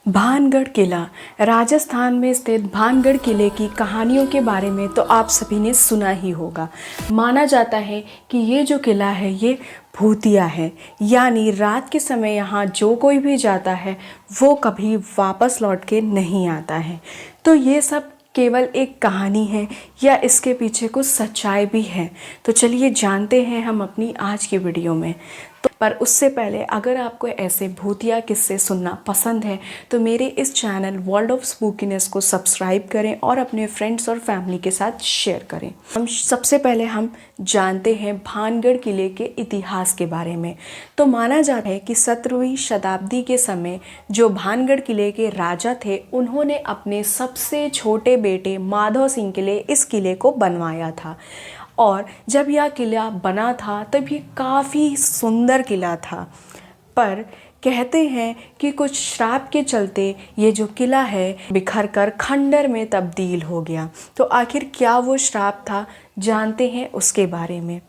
भानगढ़ किला। राजस्थान में स्थित भानगढ़ किले की कहानियों के बारे में तो आप सभी ने सुना ही होगा। माना जाता है कि ये जो किला है ये भूतिया है, यानी रात के समय यहाँ जो कोई भी जाता है वो कभी वापस लौट के नहीं आता है। तो ये सब केवल एक कहानी है या इसके पीछे कुछ सच्चाई भी है? तो चलिए जानते हैं हम अपनी आज की वीडियो में। पर उससे पहले अगर आपको ऐसे भूतिया किस्से सुनना पसंद है तो मेरे इस चैनल वर्ल्ड ऑफ स्पूकीनेस को सब्सक्राइब करें और अपने फ्रेंड्स और फैमिली के साथ शेयर करें। सबसे पहले हम जानते हैं भानगढ़ किले के इतिहास के बारे में। तो माना जाता है कि 17वीं शताब्दी के समय जो भानगढ़ किले के राजा थे उन्होंने अपने सबसे छोटे बेटे माधव सिंह के लिए इस किले को बनवाया था। और जब यह किला बना था तब ये काफ़ी सुंदर किला था, पर कहते हैं कि कुछ श्राप के चलते ये जो किला है बिखर कर खंडर में तब्दील हो गया। तो आखिर क्या वो श्राप था, जानते हैं उसके बारे में।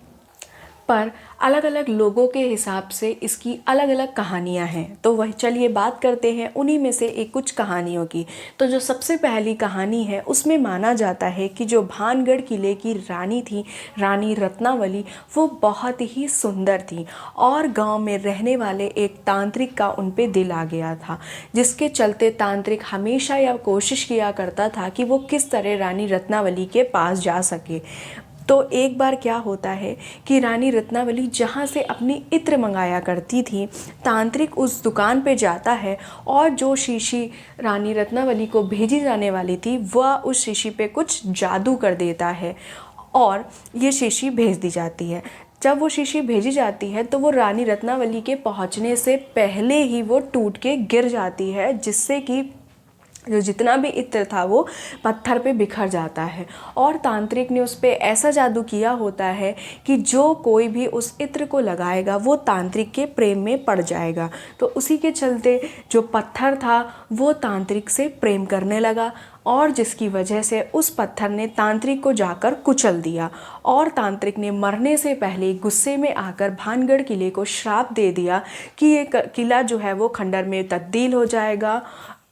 पर अलग अलग लोगों के हिसाब से इसकी अलग अलग कहानियां हैं। तो वह चलिए बात करते हैं उन्हीं में से एक कुछ कहानियों की। तो जो सबसे पहली कहानी है उसमें माना जाता है कि जो भानगढ़ किले की रानी थी, रानी रत्नावली, वो बहुत ही सुंदर थी और गांव में रहने वाले एक तांत्रिक का उन पे दिल आ गया था, जिसके चलते तांत्रिक हमेशा यह कोशिश किया करता था कि वो किस तरह रानी रत्नावली के पास जा सके। तो एक बार क्या होता है कि रानी रत्नावली जहाँ से अपनी इत्र मंगाया करती थी, तांत्रिक उस दुकान पे जाता है और जो शीशी रानी रत्नावली को भेजी जाने वाली थी वह उस शीशी पे कुछ जादू कर देता है और ये शीशी भेज दी जाती है। जब वो शीशी भेजी जाती है तो वो रानी रत्नावली के पहुंचने से पहले ही वो टूट के गिर जाती है, जिससे कि जो जितना भी इत्र था वो पत्थर पे बिखर जाता है। और तांत्रिक ने उस पर ऐसा जादू किया होता है कि जो कोई भी उस इत्र को लगाएगा वो तांत्रिक के प्रेम में पड़ जाएगा। तो उसी के चलते जो पत्थर था वो तांत्रिक से प्रेम करने लगा और जिसकी वजह से उस पत्थर ने तांत्रिक को जाकर कुचल दिया और तांत्रिक ने मरने से पहले गुस्से में आकर भानगढ़ किले को श्राप दे दिया कि ये किला जो है वो खंडर में तब्दील हो जाएगा।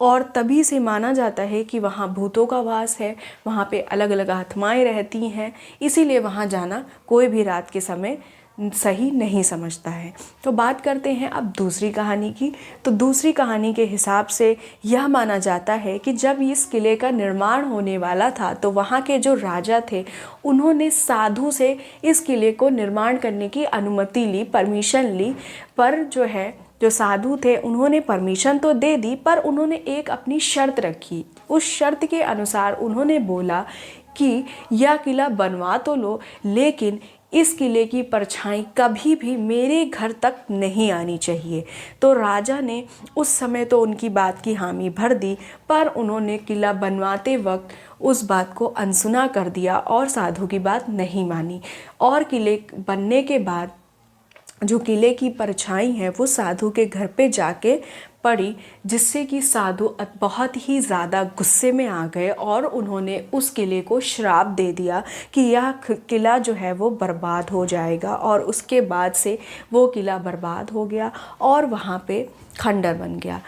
और तभी से माना जाता है कि वहाँ भूतों का वास है, वहाँ पे अलग अलग आत्माएं रहती हैं, इसीलिए वहाँ जाना कोई भी रात के समय सही नहीं समझता है। तो बात करते हैं अब दूसरी कहानी की। तो दूसरी कहानी के हिसाब से यह माना जाता है कि जब इस किले का निर्माण होने वाला था तो वहाँ के जो राजा थे उन्होंने साधु से इस किले को निर्माण करने की अनुमति ली, परमिशन ली। पर जो साधु थे उन्होंने परमिशन तो दे दी, पर उन्होंने एक अपनी शर्त रखी। उस शर्त के अनुसार उन्होंने बोला कि यह किला बनवा तो लो, लेकिन इस किले की परछाई कभी भी मेरे घर तक नहीं आनी चाहिए। तो राजा ने उस समय तो उनकी बात की हामी भर दी, पर उन्होंने किला बनवाते वक्त उस बात को अनसुना कर दिया और साधु की बात नहीं मानी। और किले बनने के बाद जो किले की परछाई है वो साधु के घर पे जाके पड़ी, जिससे कि साधु बहुत ही ज़्यादा गुस्से में आ गए और उन्होंने उस किले को श्राप दे दिया कि यह किला जो है वो बर्बाद हो जाएगा। और उसके बाद से वो किला बर्बाद हो गया और वहाँ पे खंडर बन गया।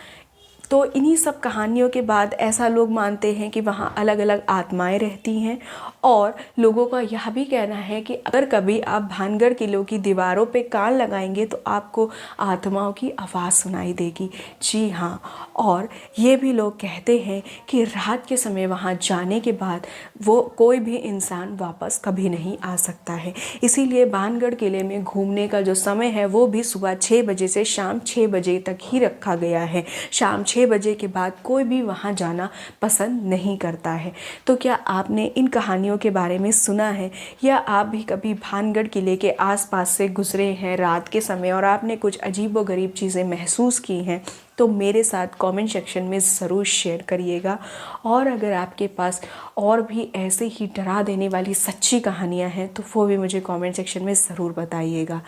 तो इन्हीं सब कहानियों के बाद ऐसा लोग मानते हैं कि वहाँ अलग अलग आत्माएं रहती हैं और लोगों का यह भी कहना है कि अगर कभी आप भानगढ़ किलों की दीवारों पे कान लगाएंगे तो आपको आत्माओं की आवाज़ सुनाई देगी। जी हाँ, और ये भी लोग कहते हैं कि रात के समय वहाँ जाने के बाद वो कोई भी इंसान वापस कभी नहीं आ सकता है। इसीलिए भानगढ़ किले में घूमने का जो समय है वो भी सुबह 6 बजे से शाम 6 बजे तक ही रखा गया है। शाम 6 बजे के बाद कोई भी वहाँ जाना पसंद नहीं करता है। तो क्या आपने इन कहानियों के बारे में सुना है या आप भी कभी भानगढ़ किले के आसपास से गुजरे हैं रात के समय और आपने कुछ अजीबोगरीब चीज़ें महसूस की हैं? तो मेरे साथ कमेंट सेक्शन में ज़रूर शेयर करिएगा। और अगर आपके पास और भी ऐसे ही डरा देने वाली सच्ची कहानियाँ हैं तो वो भी मुझे कमेंट सेक्शन में ज़रूर बताइएगा।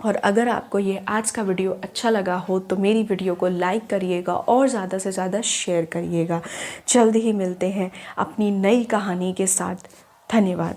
और अगर आपको ये आज का वीडियो अच्छा लगा हो तो मेरी वीडियो को लाइक करिएगा और ज़्यादा से ज़्यादा शेयर करिएगा। जल्द ही मिलते हैं अपनी नई कहानी के साथ। धन्यवाद।